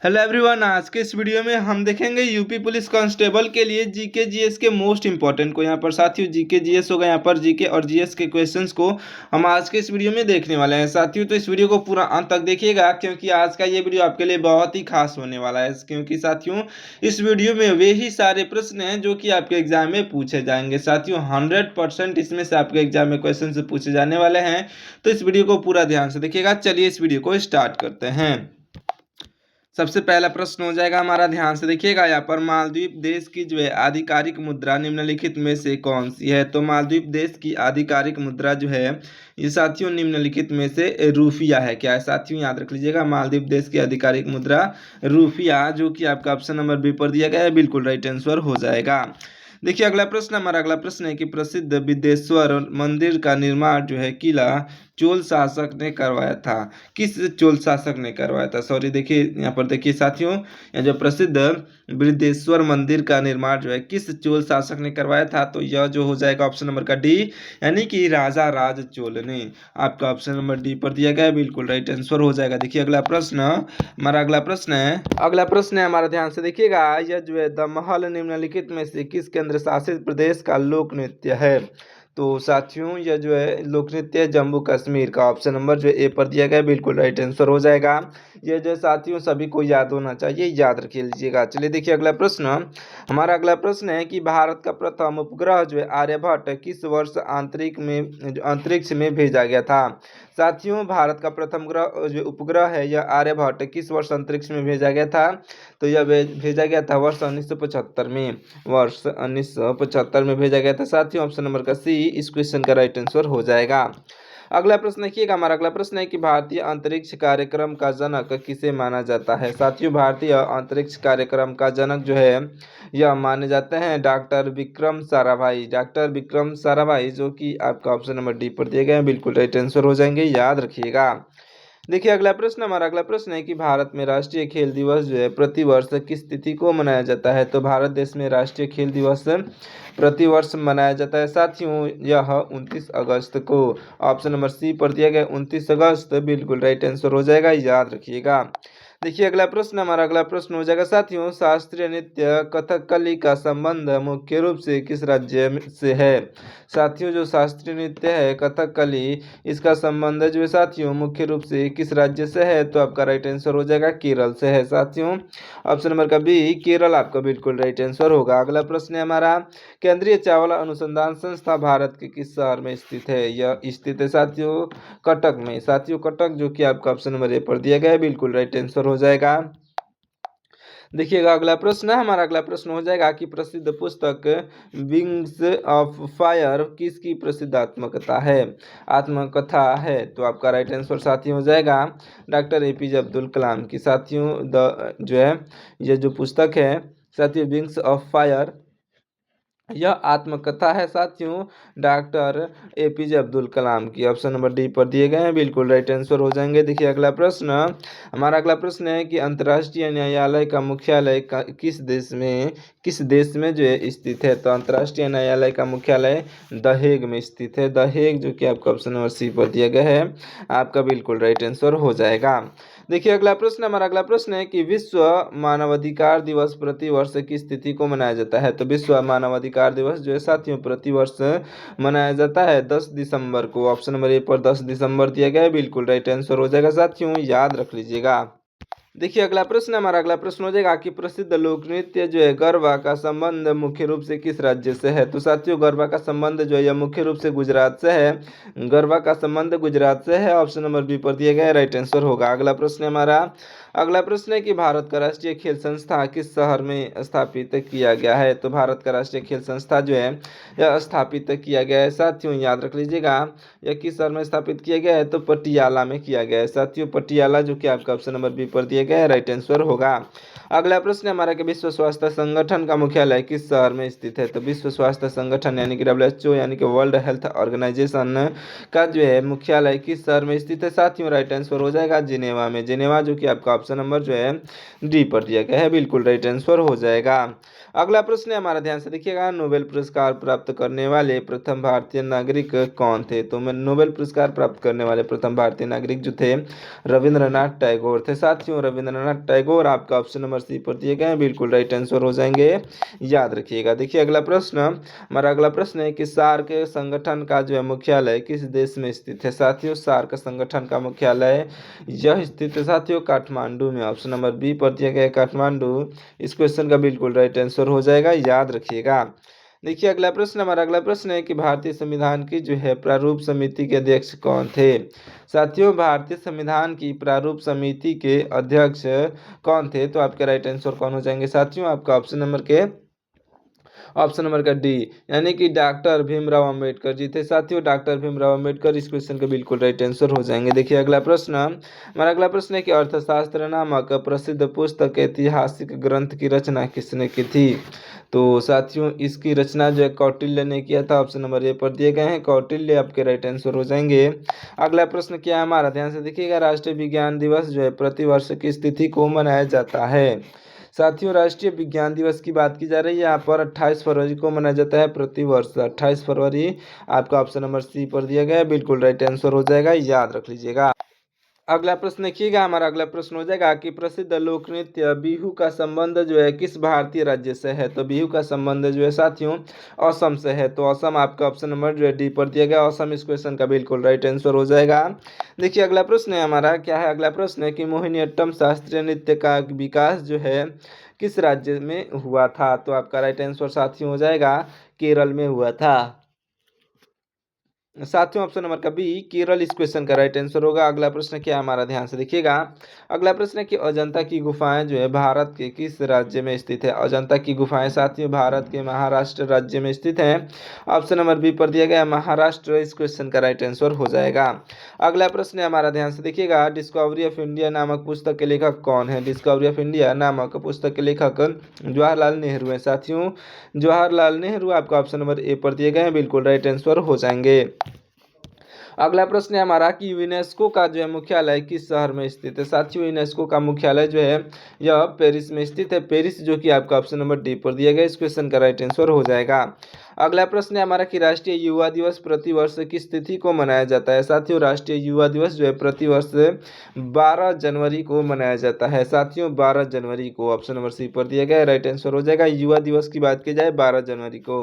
Hello everyone, आज के इस वीडियो में हम देखेंगे यूपी पुलिस कांस्टेबल के लिए जीके जीएस के मोस्ट इंपॉर्टेंट को। यहाँ पर साथियों जीके जीएस होगा, यहाँ पर जीके और जीएस के क्वेश्चंस को हम आज के इस वीडियो में देखने वाले हैं साथियों। तो इस वीडियो को पूरा अंत तक देखिएगा क्योंकि आज का ये वीडियो आपके लिए बहुत ही खास होने वाला है। क्योंकि साथियों इस वीडियो में वे ही सारे प्रश्न हैं जो कि आपके एग्जाम में पूछे जाएंगे। साथियों 100% इसमें से आपके एग्जाम में क्वेश्चन से पूछे जाने वाले हैं, तो इस वीडियो को पूरा ध्यान से देखिएगा। चलिए इस वीडियो को स्टार्ट करते हैं। सबसे पहला प्रश्न हो जाएगा हमारा, ध्यान से देखिएगा। यहाँ पर मालदीव देश की जो है आधिकारिक मुद्रा निम्नलिखित में से कौन सी है। तो मालदीव देश की आधिकारिक मुद्रा जो है ये साथियों निम्नलिखित में से रूफिया है। क्या है साथियों, याद रख लीजिएगा, मालदीव देश की आधिकारिक मुद्रा रूफिया, जो कि आपका ऑप्शन नंबर बी पर दिया गया है, बिल्कुल राइट आंसर हो जाएगा। देखिए अगला प्रश्न, हमारा अगला प्रश्न है कि प्रसिद्ध विदेश्वर मंदिर का निर्माण जो है किला चोल शासक ने करवाया था। किस चोल शासक ने करवाया था, सॉरी। देखिए यहाँ पर देखिए साथियों, यह जो प्रसिद्ध बृहदेश्वर मंदिर का निर्माण जो है किस चोल शासक ने करवाया था, तो यह जो हो जाएगा ऑप्शन नंबर का डी, यानी कि राजा राज चोल ने। आपका ऑप्शन नंबर डी पर दिया गया है, बिल्कुल राइट आंसर हो जाएगा। देखिए अगला प्रश्न, हमारा अगला प्रश्न है हमारा, ध्यान से देखिएगा। यह जो है दमहल निम्नलिखित में से किस केंद्र शासित प्रदेश का लोक नृत्य है। तो साथियों यह जो है लोक नृत्य जम्मू कश्मीर का, ऑप्शन नंबर जो ए पर दिया गया है, बिल्कुल राइट आंसर हो जाएगा। यह जो साथियों सभी को याद होना चाहिए, याद रख लीजिएगा। चलिए देखिए अगला प्रश्न, हमारा अगला प्रश्न है कि भारत का प्रथम उपग्रह जो है आर्यभट्ट किस वर्ष अंतरिक्ष में भेजा गया था। साथियों भारत का प्रथम ग्रह जो उपग्रह है यह आर्यभट्ट किस वर्ष अंतरिक्ष में भेजा गया था। तो यह भेजा गया था वर्ष 1975 में, वर्ष 1975 में भेजा गया था साथियों। ऑप्शन नंबर का सी इस क्वेश्चन का राइट आंसर हो जाएगा। अगला प्रश्न देखिएगा, हमारा अगला प्रश्न है कि भारतीय अंतरिक्ष कार्यक्रम का जनक किसे माना जाता है। साथियों भारतीय अंतरिक्ष कार्यक्रम का जनक जो है यह माने जाते हैं डॉक्टर विक्रम साराभाई, डॉक्टर विक्रम साराभाई, जो कि आपका ऑप्शन नंबर डी पर दिए गए हैं, बिल्कुल राइट आंसर हो जाएंगे, याद रखिएगा। देखिए अगला प्रश्न, हमारा अगला प्रश्न है कि भारत में राष्ट्रीय खेल दिवस जो है प्रतिवर्ष किस तिथि को मनाया जाता है। तो भारत देश में राष्ट्रीय खेल दिवस प्रतिवर्ष मनाया जाता है साथियों, यह 29 अगस्त को। ऑप्शन नंबर सी पर दिया गया 29 अगस्त, बिल्कुल राइट आंसर हो जाएगा, याद रखिएगा। देखिए अगला प्रश्न, हमारा अगला प्रश्न हो जाएगा साथियों, शास्त्रीय नृत्य कथकली का संबंध मुख्य रूप से किस राज्य से है। साथियों जो शास्त्रीय नृत्य है कथकली, इसका संबंध जो है साथियों मुख्य रूप से किस राज्य से है। तो आपका राइट आंसर हो जाएगा केरल से है साथियों। ऑप्शन नंबर का बी केरल आपका बिल्कुल राइट आंसर होगा। अगला प्रश्न है हमारा, केंद्रीय चावल अनुसंधान संस्था भारत के किस शहर में स्थित है। यह स्थित है साथियों कटक में, साथियों कटक, जो कि आपका ऑप्शन नंबर ए पर दिया गया है, बिल्कुल राइट आंसर हो जाएगा। देखिएगा अगला प्रश्न है हमारा, अगला प्रश्न हो जाएगा कि प्रसिद्ध पुस्तक विंग्स ऑफ फायर किसकी प्रसिद्ध आत्मकथा है, आत्मकथा है। तो आपका राइट आंसर साथियों हो जाएगा डॉक्टर एपीजे अब्दुल कलाम की। साथियों जो है ये जो पुस्तक है साथियों विंग्स ऑफ फायर, यह आत्मकथा है साथियों डॉक्टर एपीजे अब्दुल कलाम की। ऑप्शन नंबर डी पर दिए गए हैं, बिल्कुल राइट आंसर हो जाएंगे। देखिए अगला प्रश्न, हमारा अगला प्रश्न है कि अंतर्राष्ट्रीय न्यायालय का मुख्यालय किस देश में जो है स्थित है। तो अंतर्राष्ट्रीय न्यायालय का मुख्यालय दहेग में स्थित है, दहेग, जो कि आपका ऑप्शन नंबर सी पर दिया गया है, आपका बिल्कुल राइट आंसर हो जाएगा। देखिए अगला प्रश्न, हमारा अगला प्रश्न है कि विश्व मानवाधिकार दिवस प्रतिवर्ष किस तिथि को मनाया जाता है। तो विश्व मानवाधिकार दिवस जो है साथियों प्रतिवर्ष मनाया जाता है 10 दिसंबर को। ऑप्शन नंबर ए पर 10 दिसंबर दिया गया है, बिल्कुल राइट आंसर हो जाएगा साथियों, याद रख लीजिएगा। देखिए अगला प्रश्न, हमारा अगला प्रश्न हो जाएगा कि प्रसिद्ध लोक नृत्य जो है गरबा का संबंध मुख्य रूप से किस राज्य से है। तो साथियों गरबा का संबंध जो है यह मुख्य रूप से गुजरात से है, गरबा का संबंध गुजरात से है। ऑप्शन नंबर बी पर दिया गया है, राइट आंसर होगा। अगला प्रश्न है हमारा, अगला प्रश्न है कि भारत का राष्ट्रीय खेल संस्था किस शहर में स्थापित किया गया है। तो भारत का राष्ट्रीय खेल संस्था जो है यह स्थापित किया गया है साथियों, याद रख लीजिएगा। यह किस शहर में स्थापित किया गया है, तो पटियाला में किया गया है साथियों, पटियाला, जो कि आपका ऑप्शन नंबर बी पर दिया गया है, राइट आंसर होगा। अगला प्रश्न हमारा कि विश्व स्वास्थ्य संगठन का मुख्यालय किस शहर में स्थित है। तो विश्व स्वास्थ्य संगठन यानी कि WHO यानी कि वर्ल्ड हेल्थ ऑर्गेनाइजेशन का जो है मुख्यालय किस शहर में स्थित है साथियों, राइट आंसर हो जाएगा जिनेवा में, जिनेवा, जो कि आपका ऑप्शन नंबर जो है डी पर दिया गया है, बिल्कुल राइट आंसर हो जाएगा। अगला प्रश्न है हमारा, ध्यान से देखिएगा, नोबेल पुरस्कार प्राप्त करने वाले प्रथम भारतीय नागरिक कौन थे। तो नोबेल पुरस्कार प्राप्त करने वाले प्रथम भारतीय नागरिक जो थे रविंद्रनाथ टैगोर थे साथियों, रविंद्रनाथ टैगोर आपका ऑप्शन नंबर सी पर दिए गए हैं, बिल्कुल राइट आंसर हो जाएंगे, याद रखिएगा। देखिए अगला प्रश्न, हमारा अगला प्रश्न है कि सार्क संगठन का जो है मुख्यालय किस देश में स्थित है। साथियों सार्क संगठन का मुख्यालय यह स्थित है साथियों काठमांडू में, ऑप्शन नंबर बी पर दिया गया है काठमांडू। इस क्वेश्चन का बिल्कुल राइट आंसर हो जाएगा, याद रखिएगा। देखिए अगला प्रश्न, हमारा अगला प्रश्न है कि भारतीय संविधान की जो है प्रारूप समिति के अध्यक्ष कौन थे। साथियों भारतीय संविधान की प्रारूप समिति के अध्यक्ष कौन थे, तो आपके राइट आंसर कौन हो जाएंगे साथियों, आपका ऑप्शन नंबर का डी, यानी कि डॉक्टर भीमराव अंबेडकर जी थे। साथियों डॉक्टर भीमराव अंबेडकर इस क्वेश्चन का बिल्कुल राइट आंसर हो जाएंगे। देखिए अगला प्रश्न, हमारा अगला प्रश्न है कि अर्थशास्त्र नामक प्रसिद्ध पुस्तक ऐतिहासिक ग्रंथ की रचना किसने की थी। तो साथियों इसकी रचना जो है कौटिल्य ने किया था, ऑप्शन नंबर ए पर दिए गए हैं कौटिल्य, आपके राइट आंसर हो जाएंगे। अगला प्रश्न क्या है हमारा, ध्यान से देखिएगा, राष्ट्रीय विज्ञान दिवस जो है प्रतिवर्ष किस तिथि को मनाया जाता है। साथियों राष्ट्रीय विज्ञान दिवस की बात की जा रही है, यहाँ पर 28 फरवरी को मनाया जाता है प्रतिवर्ष, 28 फरवरी आपका ऑप्शन नंबर सी पर दिया गया है, बिल्कुल राइट आंसर हो जाएगा, याद रख लीजिएगा। अगला प्रश्न देखिएगा, हमारा अगला प्रश्न हो जाएगा कि प्रसिद्ध लोक नृत्य बिहू का संबंध जो है किस भारतीय राज्य से है। तो बिहू का संबंध जो है साथियों असम से है, तो असम आपका ऑप्शन नंबर जो है डी पर दिया गया, असम इस क्वेश्चन का बिल्कुल राइट आंसर हो जाएगा। देखिए अगला प्रश्न है हमारा, क्या है अगला प्रश्न है कि मोहिनीअट्टम शास्त्रीय नृत्य का विकास जो है किस राज्य में हुआ था। तो आपका राइट आंसर साथियों हो जाएगा केरल में हुआ था। साथियों ऑप्शन नंबर का बी केरल इस क्वेश्चन का राइट आंसर होगा। अगला प्रश्न क्या है हमारा, ध्यान से देखिएगा। अगला प्रश्न है कि अजंता की गुफाएं जो है भारत के किस राज्य में स्थित है। अजंता की गुफाएं साथियों भारत के महाराष्ट्र राज्य में स्थित है, ऑप्शन नंबर बी पर दिया गया महाराष्ट्र, इस क्वेश्चन का राइट आंसर हो जाएगा। अगला प्रश्न है हमारा, ध्यान से देखिएगा, डिस्कवरी ऑफ इंडिया नामक पुस्तक के लेखक कौन है। डिस्कवरी ऑफ इंडिया नामक पुस्तक के लेखक जवाहरलाल नेहरू है। साथियों जवाहरलाल नेहरू आपका ऑप्शन नंबर ए पर दिए गए हैं, बिल्कुल राइट आंसर हो जाएंगे। अगला प्रश्न है हमारा कि यूनेस्को का जो है मुख्यालय किस शहर में स्थित है। साथियों यूनेस्को का मुख्यालय जो है यह पेरिस में स्थित है, पेरिस जो कि आपका ऑप्शन नंबर डी पर दिया गया, इस क्वेश्चन का राइट आंसर हो जाएगा। अगला प्रश्न है हमारा कि राष्ट्रीय युवा दिवस प्रतिवर्ष किस तिथि को मनाया जाता है। साथियों राष्ट्रीय युवा दिवस जो है प्रतिवर्ष 12 जनवरी को मनाया जाता है। साथियों 12 जनवरी को, ऑप्शन नंबर सी पर दिया गया, राइट आंसर हो जाएगा। युवा दिवस की बात की जाए 12 जनवरी को।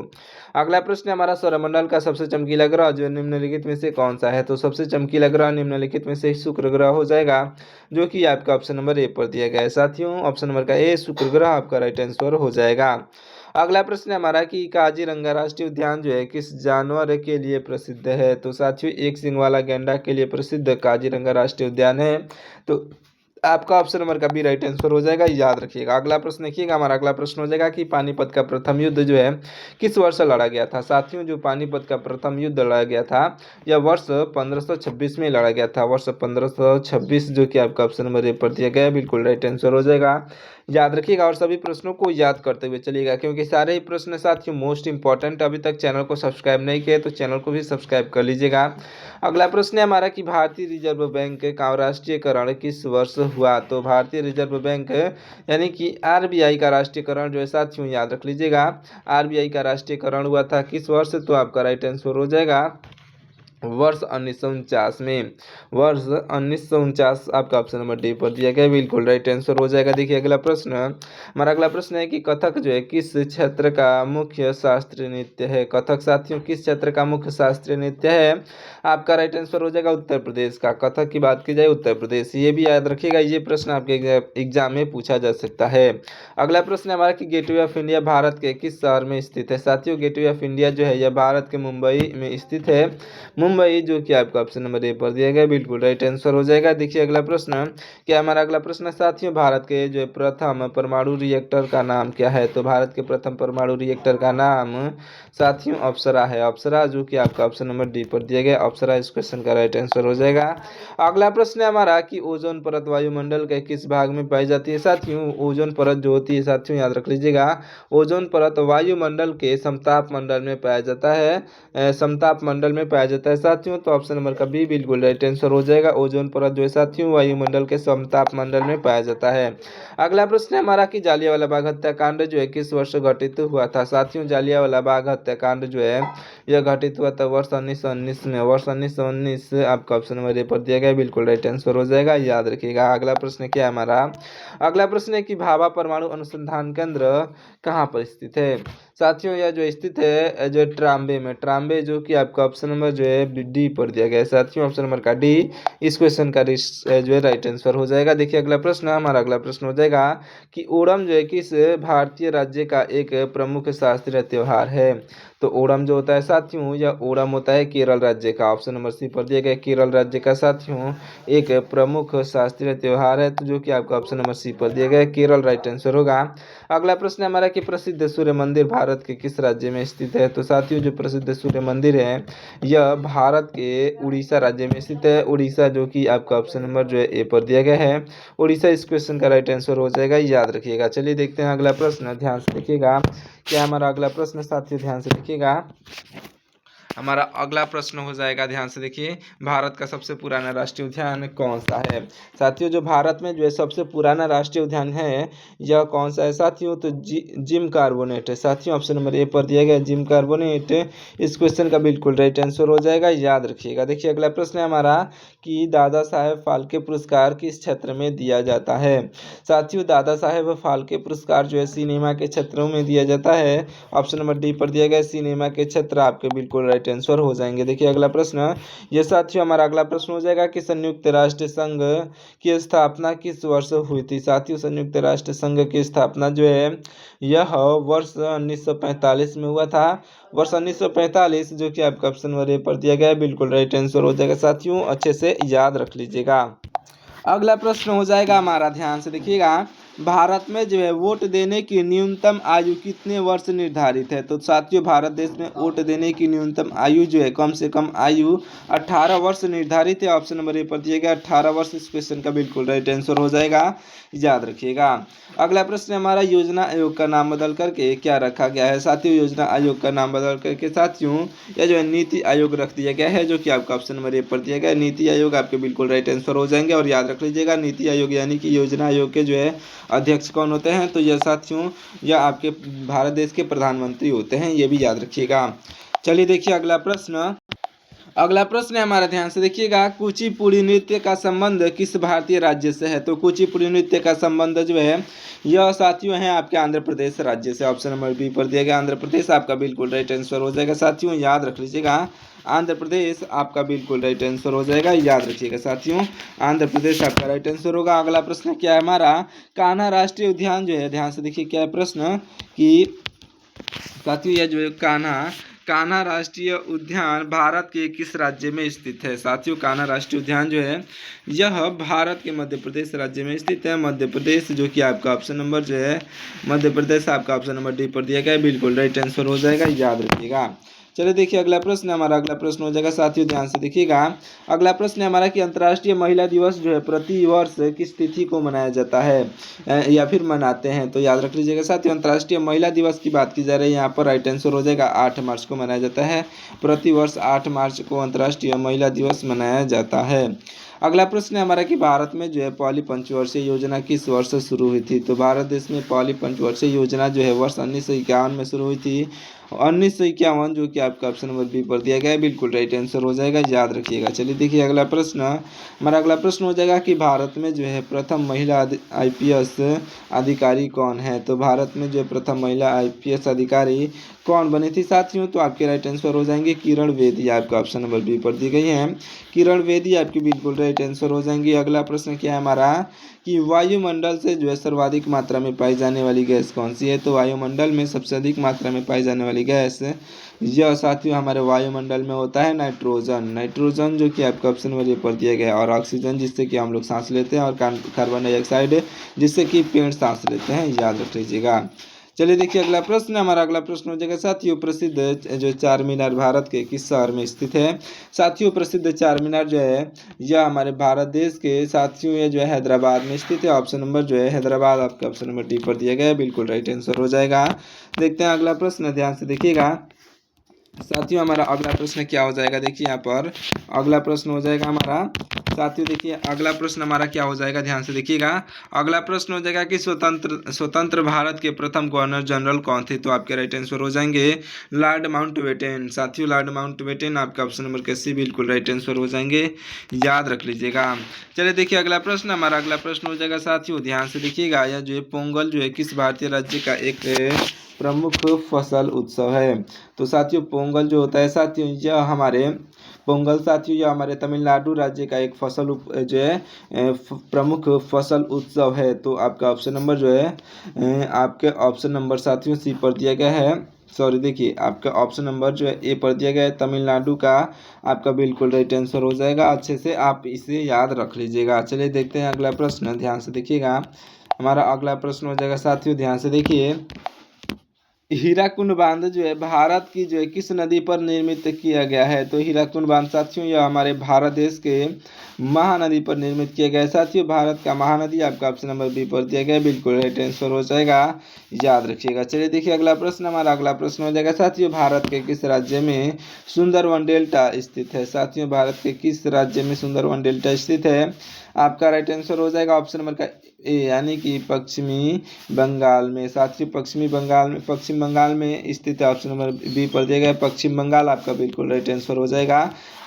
अगला प्रश्न है हमारा, सौरमंडल का सबसे चमकीला ग्रह जो निम्नलिखित में से कौन सा है। तो सबसे चमकीला ग्रह निम्नलिखित में से शुक्र ग्रह हो जाएगा, जो कि आपका ऑप्शन नंबर ए पर दिया गया है। साथियों ऑप्शन नंबर का ए शुक्र ग्रह आपका राइट आंसर हो जाएगा। अगला प्रश्न है हमारा कि काजीरंगा राष्ट्रीय उद्यान जो है किस जानवर के लिए प्रसिद्ध है। तो साथियों एक सींग वाला गैंडा के लिए प्रसिद्ध काजीरंगा राष्ट्रीय उद्यान है, तो आपका ऑप्शन नंबर का भी राइट आंसर हो जाएगा, याद रखिएगा। अगला प्रश्न देखिएगा, हमारा अगला प्रश्न हो जाएगा कि पानीपत का प्रथम युद्ध जो है किस वर्ष लड़ा गया था। साथियों जो पानीपत का प्रथम युद्ध लड़ा गया था यह वर्ष 1526 में लड़ा गया था, वर्ष 1526 जो कि आपका ऑप्शन नंबर ए पर दिया गया है, बिल्कुल राइट आंसर हो जाएगा, याद रखिएगा। और सभी प्रश्नों को याद करते हुए चलिएगा, क्योंकि सारे ही प्रश्न साथियों मोस्ट इंपॉर्टेंट। अभी तक चैनल को सब्सक्राइब नहीं किया तो चैनल को भी सब्सक्राइब कर लीजिएगा। अगला प्रश्न है हमारा कि भारतीय रिजर्व बैंक का राष्ट्रीयकरण किस वर्ष हुआ। तो भारतीय रिजर्व बैंक यानी कि आरबीआई का राष्ट्रीयकरण जो है साथियों याद रख लीजिएगा, आरबीआई का राष्ट्रीयकरण हुआ था किस वर्ष। तो आपका राइट आंसर हो जाएगा वर्ष 1949 में, वर्ष 1949 आपका ऑप्शन नंबर डी पर दिया गया, बिल्कुल राइट आंसर हो जाएगा। देखिए अगला प्रश्न, हमारा अगला प्रश्न है कि कथक जो है किस क्षेत्र का मुख्य शास्त्रीय नृत्य है। कथक साथियों किस क्षेत्र का मुख्य शास्त्रीय नृत्य है, आपका राइट आंसर हो जाएगा उत्तर प्रदेश का। कथक की बात की जाए उत्तर प्रदेश, ये भी याद रखिएगा, ये प्रश्न आपके एग्जाम में पूछा जा सकता है। अगला प्रश्न है हमारा कि गेटवे ऑफ इंडिया भारत के किस शहर में स्थित है। साथियों गेटवे ऑफ इंडिया जो है यह भारत के मुंबई में स्थित है, मुंबई जो कि आपका ऑप्शन नंबर ए पर दिया गया, बिल्कुल राइट आंसर हो जाएगा। देखिए अगला प्रश्न, क्या हमारा अगला प्रश्न साथियों भारत के जो प्रथम परमाणु रिएक्टर का नाम क्या है। तो भारत के प्रथम परमाणु रिएक्टर का नाम साथियों अप्सरा है, अप्सरा जो कि आपका ऑप्शन नंबर डी पर दिया गया, अप्सरा इस क्वेश्चन का राइट आंसर हो जाएगा। अगला प्रश्न है हमारा कि ओजोन परत वायुमंडल के किस भाग में पाई जाती है। साथियों ओजोन परत जो होती है साथियों याद रख लीजिएगा, ओजोन परत वायुमंडल के समताप मंडल में पाया जाता है, समताप मंडल में पाया जाता है है साथियों, तो ऑप्शन नंबर का बी बिल्कुल राइट आंसर हो जाएगा। ओजोन परत जो है साथियों वायुमंडल के समताप मंडल में पाया जाता है। अगला प्रश्न है हमारा कि जालियांवाला बाग हत्याकांड जो है किस वर्ष घटित हुआ था। साथियों जालियांवाला बाग हत्याकांड जो है यह घटित हुआ था वर्ष 1919 में। वर्ष 1919 आपका ऑप्शन नंबर ए पर दिया गया, बिल्कुल राइट आंसर हो जाएगा, याद रखिएगा। अगला प्रश्न क्या है हमारा, अगला प्रश्न है कि भाभा परमाणु अनुसंधान केंद्र कहाँ पर स्थित है। साथियों यह जो स्थित है जो ट्राम्बे में, ट्राम्बे जो कि आपका ऑप्शन नंबर जो है डी पर दिया गया है साथियों, ऑप्शन नंबर का डी इस क्वेश्चन का जो है राइट आंसर हो जाएगा। देखिए अगला प्रश्न, हमारा अगला प्रश्न हो जाएगा कि ओणम जो है किस भारतीय राज्य का एक प्रमुख शास्त्रीय त्योहार है। तो ओणम जो होता है साथियों, यह ओणम होता है केरल राज्य का, ऑप्शन नंबर सी पर दिया गया, केरल राज्य का साथियों एक प्रमुख शास्त्रीय त्योहार है, तो जो कि आपका ऑप्शन नंबर सी पर दिया गया, केरल राइट आंसर होगा। अगला प्रश्न है हमारा कि प्रसिद्ध सूर्य मंदिर भारत के किस राज्य में स्थित है। तो साथियों जो प्रसिद्ध सूर्य मंदिर है यह भारत के उड़ीसा राज्य में स्थित है। उड़ीसा जो कि आपका ऑप्शन नंबर जो है ए पर दिया गया है, उड़ीसा इस क्वेश्चन का राइट आंसर हो जाएगा, याद रखिएगा। चलिए देखते हैं अगला प्रश्न, ध्यान से देखिएगा क्या हमारा अगला प्रश्न साथियों, ध्यान से देखिएगा। हमारा अगला प्रश्न हो जाएगा, ध्यान से देखिए, भारत का सबसे पुराना राष्ट्रीय उद्यान कौन सा है। साथियों जो भारत में जो है सबसे पुराना राष्ट्रीय उद्यान है यह कौन सा है साथियों, तो जिम कार्बोनेट है साथियों, ऑप्शन नंबर ए पर दिया गया जिम कार्बोनेट इस क्वेश्चन का बिल्कुल राइट आंसर हो जाएगा, याद रखिएगा। देखिए अगला प्रश्न है हमारा कि दादा साहेब फाल्के पुरस्कार किस क्षेत्र में दिया जाता है। साथियों दादा साहेब फाल्के पुरस्कार जो है सिनेमा के क्षेत्रों में दिया जाता है, ऑप्शन नंबर डी पर दिया गया सिनेमा के क्षेत्र आपके बिल्कुल राइट आंसर हो जाएंगे। देखिए अगला प्रश्न, ये साथियों हमारा अगला प्रश्न हो जाएगा कि संयुक्त राष्ट्र संघ की स्थापना किस वर्ष हुई थी। साथियों संयुक्त राष्ट्र संघ की स्थापना जो है यह वर्ष 1945 में हुआ था, वर्ष 1945 जो कि आपका ऑप्शन नंबर ए पर दिया गया है, बिल्कुल राइट आंसर हो जाएगा साथियों, अच्छे से याद रख लीजिएगा। अगला प्रश्न हो जाएगा हमारा, ध्यान से देखिएगा, भारत में जो है वोट देने की न्यूनतम आयु कितने वर्ष निर्धारित है। तो साथियों भारत देश में वोट देने की न्यूनतम आयु जो है कम से कम आयु 18 वर्ष निर्धारित है, ऑप्शन नंबर ए पर दिया गया 18 वर्ष इस क्वेश्चन का बिल्कुल राइट आंसर हो जाएगा, याद रखिएगा। अगला प्रश्न हमारा योजना आयोग का नाम बदल करके क्या रखा गया है। साथियों योजना आयोग का नाम बदल करके साथियों यह जो है नीति आयोग रख दिया गया है, जो कि आपका ऑप्शन नंबर ए पर दिया गया नीति आयोग आपके बिल्कुल राइट आंसर हो जाएंगे। और याद रख लीजिएगा नीति आयोग यानी कि योजना आयोग के जो है अध्यक्ष कौन होते हैं, तो यह साथियों यह आपके भारत देश के प्रधानमंत्री होते हैं, ये भी याद रखिएगा। चलिए देखिए अगला प्रश्न, अगला प्रश्न है हमारा, ध्यान से देखिएगा, कुचिपुड़ी नृत्य का संबंध किस भारतीय राज्य से है। तो कुचिपुड़ी नृत्य का संबंध जो है यह साथियों है आपके आंध्र प्रदेश राज्य से, ऑप्शन नंबर बी पर दिया गया आंध्र प्रदेश आपका बिल्कुल राइट आंसर हो जाएगा साथियों, याद रख लीजिएगा, आंध्र प्रदेश आपका बिल्कुल राइट आंसर हो जाएगा, याद रखिएगा साथियों, आंध्र प्रदेश आपका राइट आंसर होगा। अगला प्रश्न क्या है हमारा, कान्हा राष्ट्रीय उद्यान जो है, ध्यान से देखिए क्या है प्रश्न कि साथियों यह जो है कान्हा राष्ट्रीय उद्यान भारत के किस राज्य में स्थित है। साथियों कान्हा राष्ट्रीय उद्यान जो है यह भारत के मध्य प्रदेश राज्य में स्थित है, मध्य प्रदेश जो कि आपका ऑप्शन नंबर जो है मध्य प्रदेश आपका ऑप्शन नंबर डी पर दिया गया है, बिल्कुल राइट आंसर हो जाएगा, याद रखिएगा। चलिए देखिए अगला प्रश्न हमारा, अगला प्रश्न हो जाएगा साथियों, ध्यान से देखिएगा, अगला प्रश्न है हमारा कि अंतर्राष्ट्रीय महिला दिवस जो है प्रति वर्ष किस तिथि को मनाया जाता है या फिर मनाते हैं। तो याद रख लीजिएगा साथियों अंतर्राष्ट्रीय महिला दिवस की बात की जा रही है, यहाँ पर राइट आंसर हो जाएगा 8 मार्च को मनाया जाता है, प्रति वर्ष 8 मार्च को अंतर्राष्ट्रीय महिला दिवस मनाया जाता है। अगला प्रश्न है हमारा कि भारत में जो है पहली पंचवर्षीय योजना किस वर्ष शुरू हुई थी। तो भारत देश में पहली पंचवर्षीय योजना जो है वर्ष 1951 में शुरू हुई थी, 1951 जो कि आपका ऑप्शन नंबर बी पर दिया गया है, बिल्कुल राइट आंसर हो जाएगा, याद रखिएगा। चलिए देखिए अगला प्रश्न, हमारा अगला प्रश्न हो जाएगा कि भारत में जो है प्रथम महिला IPS अधिकारी कौन है। तो भारत में जो है प्रथम महिला IPS अधिकारी कौन बनी थी साथियों, तो आपके राइट आंसर हो जाएंगे किरण बेदी, आपका ऑप्शन नंबर बी पर दी गई है, किरण बेदी आपकी बिल्कुल राइट आंसर हो जाएंगी। अगला प्रश्न क्या है हमारा कि वायुमंडल से जो है सर्वाधिक मात्रा में पाई जाने वाली गैस कौन सी है। तो वायुमंडल में सबसे अधिक मात्रा में पाई जाने वाली गैस यह साथियों हमारे वायुमंडल में होता है नाइट्रोजन, नाइट्रोजन जो कि आपका ऑप्शन नंबर ए पर दिया गया है, और ऑक्सीजन जिससे कि हम लोग सांस लेते हैं, और कार्बन डाइऑक्साइड जिससे कि पेड़ सांस लेते हैं, याद रख लीजिएगा। चलिए देखिए अगला प्रश्न, हमारा अगला प्रश्न हो जाएगा साथियों प्रसिद्ध जो चार मीनार भारत के किस शहर में स्थित है। साथियों प्रसिद्ध चार मीनार जो है यह हमारे भारत देश के साथियों ये जो है हैदराबाद में स्थित है, ऑप्शन नंबर जो है हैदराबाद आपका ऑप्शन नंबर डी पर दिया गया है, बिल्कुल राइट आंसर हो जाएगा। देखते हैं अगला प्रश्न, ध्यान से देखिएगा, साथियों हमारा अगला प्रश्न क्या हो जाएगा, देखिए यहाँ पर अगला प्रश्न हो जाएगा हमारा, साथियों देखिए अगला प्रश्न हमारा क्या हो जाएगा, ध्यान से देखिएगा। अगला प्रश्न हो जाएगा कि स्वतंत्र स्वतंत्र भारत के प्रथम गवर्नर जनरल कौन थे, तो आपके राइट आंसर हो जाएंगे लॉर्ड माउंटबेटन। साथियों लॉर्ड माउंटबेटन आपका ऑप्शन नंबर के सी बिल्कुल राइट आंसर हो जाएंगे, याद रख लीजिएगा। चलिए देखिए अगला प्रश्न, हमारा अगला प्रश्न हो जाएगा साथियों, ध्यान से देखिएगा। यह जो है पोंगल जो है किस भारतीय राज्य का एक प्रमुख फसल उत्सव है, तो साथियों पोंगल जो होता है साथियों, यह हमारे पोंगल साथियों यह हमारे तमिलनाडु राज्य का एक जो है प्रमुख फसल उत्सव है। तो आपका ऑप्शन नंबर जो है आपके ऑप्शन नंबर साथियों सी पर दिया गया है, सॉरी देखिए आपका ऑप्शन नंबर जो है ए पर दिया गया है तमिलनाडु का, आपका बिल्कुल राइट आंसर हो जाएगा। अच्छे से आप इसे याद रख लीजिएगा। चलिए देखते हैं अगला प्रश्न, ध्यान से देखिएगा। हमारा अगला प्रश्न हो जाएगा साथियों, ध्यान से देखिए। हीराकुंड बांध जो है भारत की जो है किस नदी पर निर्मित किया गया है, तो हीराकुंड बांध साथियों यह हमारे भारत देश के महानदी पर निर्मित किया गया है। साथियों भारत का महानदी आपका ऑप्शन नंबर बी पर दिया गया है, बिल्कुल राइट आंसर हो जाएगा, याद रखिएगा। चलिए देखिए अगला प्रश्न, हमारा अगला प्रश्न हो जाएगा साथियों। भारत के किस राज्य में सुंदरवन डेल्टा स्थित है, साथियों भारत के किस राज्य में सुंदरवन डेल्टा स्थित है, आपका राइट आंसर हो जाएगा ऑप्शन नंबर का ए, यानी कि पश्चिमी बंगाल में। साथियों पश्चिम बंगाल में स्थित है, ऑप्शन नंबर बी पर दिया गया है पश्चिम बंगाल, आपका बिल्कुल राइट आंसर हो जाएगा।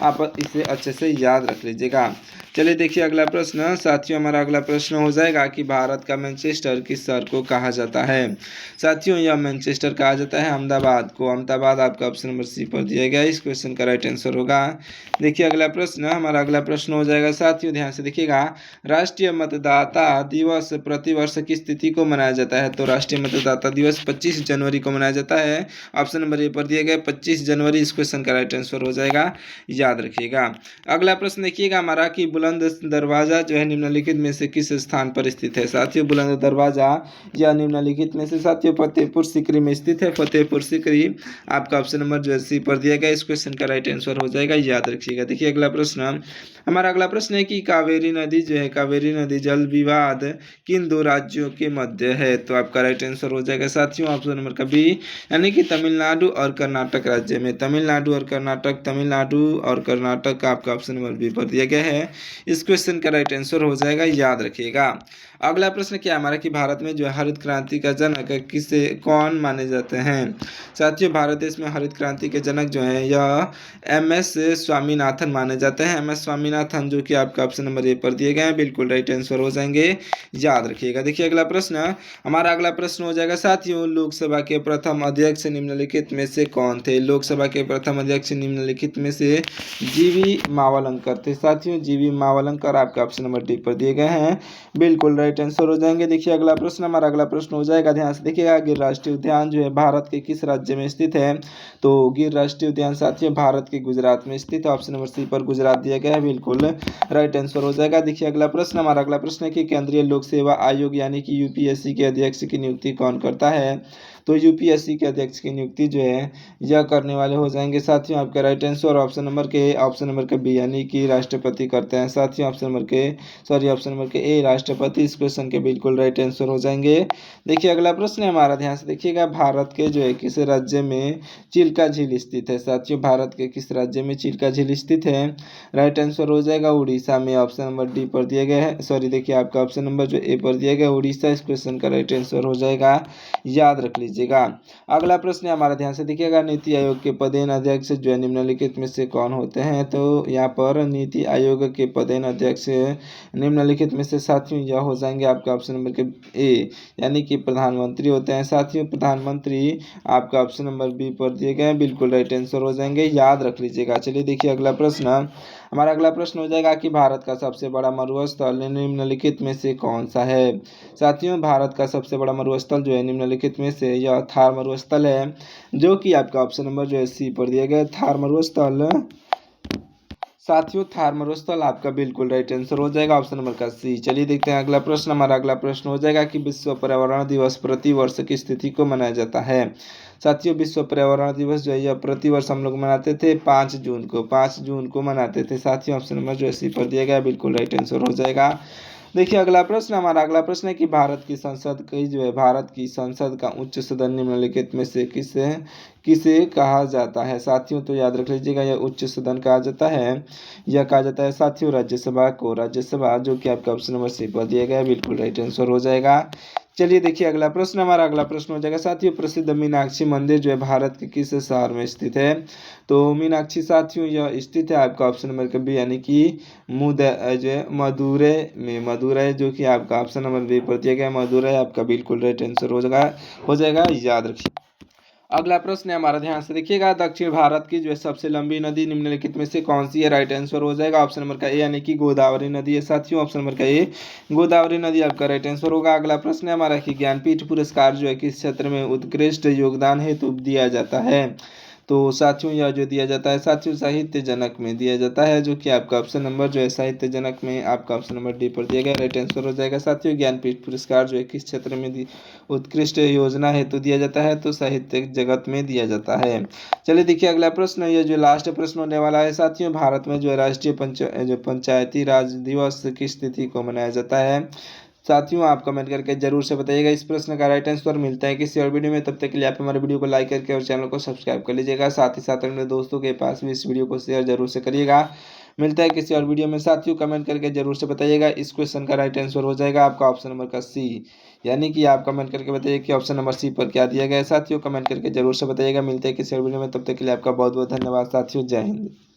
आप इसे अच्छे से याद रख लीजिएगा। चलिए देखिए अगला प्रश्न साथियों, हमारा अगला प्रश्न हो जाएगा कि भारत का मैनचेस्टर किस शहर को कहा जाता है, साथियों यह मैनचेस्टर कहा जाता है अहमदाबाद को। अहमदाबाद आपका ऑप्शन नंबर सी पर दिया गया है, इस क्वेश्चन का राइट आंसर होगा। देखिए अगला प्रश्न, हमारा अगला प्रश्न हो जाएगा साथियों, ध्यान से देखिएगा। राष्ट्रीय मतदाता दिवस प्रतिवर्ष किस तिथि को मनाया जाता है, तो राष्ट्रीय मतदाता दिवस 25 जनवरी को मनाया जाता है, ऑप्शन नंबर ए पर दिया गया 25 जनवरी, इस क्वेश्चन का राइट आंसर हो जाएगा, याद रखिएगा। अगला प्रश्न देखिएगा हमारा कि बुलंद दरवाजा जो है निम्नलिखित में से किस स्थान पर स्थित है, साथियों बुलंद दरवाजा या निम्नलिखित में से साथियों फतेहपुर सीकरी में स्थित है। फतेहपुर सीकरी आपका ऑप्शन नंबर जो है सी पर दिया गया, इस क्वेश्चन का राइट आंसर हो जाएगा, याद रखिएगा। देखिए अगला प्रश्न, हमारा अगला प्रश्न है कि कावेरी नदी जो है कावेरी नदी जल विवाद किन दो राज्यों के मध्य है, तो आपका राइट आंसर हो जाएगा साथियों ऑप्शन नंबर का बी, यानी कि तमिलनाडु और कर्नाटक राज्य में। तमिलनाडु और कर्नाटक आपका ऑप्शन नंबर बी पर दिया गया है, इस क्वेश्चन का राइट आंसर हो जाएगा, याद रखिएगा। अगला प्रश्न क्या हमारा कि भारत में जो है हरित क्रांति का जनक किसे कौन माने जाते हैं, साथियों भारत देश में हरित क्रांति के जनक जो है यह MS स्वामीनाथन माने जाते हैं। MS स्वामीनाथन जो कि आपका ऑप्शन नंबर ए पर दिए गए हैं, बिल्कुल राइट आंसर हो जाएंगे, याद रखिएगा। देखिए अगला प्रश्न, हमारा अगला प्रश्न हो जाएगा साथियों। लोकसभा के प्रथम अध्यक्ष निम्नलिखित में से कौन थे, लोकसभा के प्रथम अध्यक्ष निम्नलिखित में से GV मावलंकर थे। साथियों GV मावलंकर आपका ऑप्शन नंबर डी पर दिए गए हैं, बिल्कुल राइट आंसर हो जाएंगे। देखिए अगला प्रश्न, हमारा अगला प्रश्न हो जाएगा, ध्यान से देखिएगा। गिर राष्ट्रीय उद्यान जो है भारत के किस राज्य में स्थित है, तो गिर राष्ट्रीय उद्यान साथियों भारत के गुजरात में स्थित है, ऑप्शन नंबर सी पर गुजरात दिया गया है, बिल्कुल राइट आंसर हो जाएगा। देखिए अगला प्रश्न, हमारा अगला प्रश्न है कि केंद्रीय लोक सेवा आयोग यानी कि UPSC के अध्यक्ष की नियुक्ति कौन करता है, तो UPSC के अध्यक्ष की नियुक्ति जो है यह करने वाले हो जाएंगे साथियों आपका राइट आंसर ऑप्शन नंबर के बी यानी कि राष्ट्रपति करते हैं साथियों, ऑप्शन नंबर के ए राष्ट्रपति, इस क्वेश्चन के बिल्कुल राइट आंसर हो जाएंगे। देखिए अगला प्रश्न है हमारा, ध्यान से देखिएगा। भारत के जो है किस राज्य में चिल्का झील स्थित है, साथियों भारत के किस राज्य में चिल्का झील स्थित है, राइट आंसर हो जाएगा उड़ीसा में, ऑप्शन नंबर डी पर दिया गया है, देखिए आपका ऑप्शन नंबर जो ए पर दिया गया उड़ीसा, इस क्वेश्चन का राइट आंसर हो जाएगा, याद रख लीजिएगा। अगला प्रश्न है हमारा, ध्यान से देखिएगा। नीति आयोग के पदेन अध्यक्ष जो है निम्नलिखित में से कौन होते हैं, तो यहाँ पर नीति आयोग के पदेन अध्यक्ष निम्नलिखित में से साथियों यह हो जाएंगे आपका ऑप्शन नंबर के ए यानी कि प्रधानमंत्री होते हैं साथियों, प्रधानमंत्री आपका ऑप्शन नंबर बी पर दिए गए हैं, बिल्कुल राइट आंसर हो जाएंगे, याद रख लीजिएगा। चलिए देखिए अगला प्रश्न, हमारा अगला प्रश्न हो जाएगा कि भारत का सबसे बड़ा मरुस्थल निम्नलिखित में से कौन सा है, साथियों भारत का सबसे बड़ा मरुस्थल जो है निम्नलिखित में से यह थार मरुस्थल है, जो कि आपका ऑप्शन नंबर जो है सी पर दिया गया थार मरुस्थल साथियों, थार मरुस्थल आपका बिल्कुल राइट आंसर हो जाएगा, ऑप्शन नंबर का सी। चलिए देखते हैं अगला प्रश्न, हमारा अगला प्रश्न हो जाएगा कि विश्व पर्यावरण दिवस प्रति वर्ष किस तिथि को मनाया जाता है, साथियों विश्व पर्यावरण दिवस जो है यह प्रतिवर्ष हम लोग मनाते थे 5 जून को मनाते थे साथियों, ऑप्शन नंबर जो है सी पर दिया गया, बिल्कुल राइट आंसर हो जाएगा। देखिए अगला प्रश्न है कि भारत की संसद का उच्च सदन निम्नलिखित में से किसे किसे कहा जाता है साथियों। तो याद रख लीजिएगा, यह उच्च सदन कहा जाता है, यह कहा जाता है साथियों राज्यसभा को। राज्यसभा जो कि आपका ऑप्शन नंबर सी पर दिया गया है, बिल्कुल राइट आंसर हो जाएगा। चलिए देखिए अगला प्रश्न हो जाएगा साथियों, प्रसिद्ध मीनाक्षी मंदिर जो है भारत के किस शहर में स्थित है। तो मीनाक्षी साथियों यह स्थित है आपका ऑप्शन नंबर बी यानी कि जो है मदुरै जो कि आपका ऑप्शन नंबर बी पर दिया गया मदुरै आपका बिल्कुल राइट आंसर हो जाएगा, याद रखिए। अगला प्रश्न है हमारा, ध्यान से देखिएगा, दक्षिण भारत की जो है सबसे लंबी नदी निम्नलिखित में से कौन सी है। राइट आंसर हो जाएगा ऑप्शन नंबर का ए यानी कि गोदावरी नदी है साथियों, ऑप्शन नंबर का ए गोदावरी नदी आपका राइट आंसर होगा। अगला प्रश्न है हमारा कि ज्ञानपीठ पुरस्कार जो है किस क्षेत्र में उत्कृष्ट योगदान हेतु दिया जाता है। तो साथियों यह जो दिया जाता है साथियों साहित्य जनक में दिया जाता है, जो कि आपका ऑप्शन नंबर जो है साहित्य जनक में आपका ऑप्शन नंबर डी पर दिया गया, राइट आंसर हो जाएगा साथियों। ज्ञानपीठ पुरस्कार जो है किस क्षेत्र में उत्कृष्ट योजना हेतु दिया जाता है, तो साहित्य जगत में दिया जाता है। चलिए देखिए अगला प्रश्न, यह जो लास्ट प्रश्न होने वाला है साथियों, भारत में जो है राष्ट्रीय पंचायती राज दिवस किस तिथि को मनाया जाता है। साथियों आप कमेंट करके जरूर से बताइएगा इस प्रश्न का राइट आंसर। मिलता है किसी और वीडियो में, तब तक के लिए आप हमारे वीडियो को लाइक करके और चैनल को सब्सक्राइब कर लीजिएगा। साथ ही साथ अपने दोस्तों के पास भी इस वीडियो को शेयर जरूर से करिएगा। मिलता है किसी और वीडियो में साथियों, कमेंट करके जरूर से बताइएगा इस क्वेश्चन का राइट आंसर हो जाएगा आपका ऑप्शन नंबर का सी, यानी कि आप कमेंट करके बताइए कि ऑप्शन नंबर सी पर क्या दिया गया है साथियों, कमेंट करके जरूर से बताइएगा। मिलते हैं किसी और वीडियो में, तब तक के लिए आपका बहुत बहुत धन्यवाद साथियों, जय हिंद।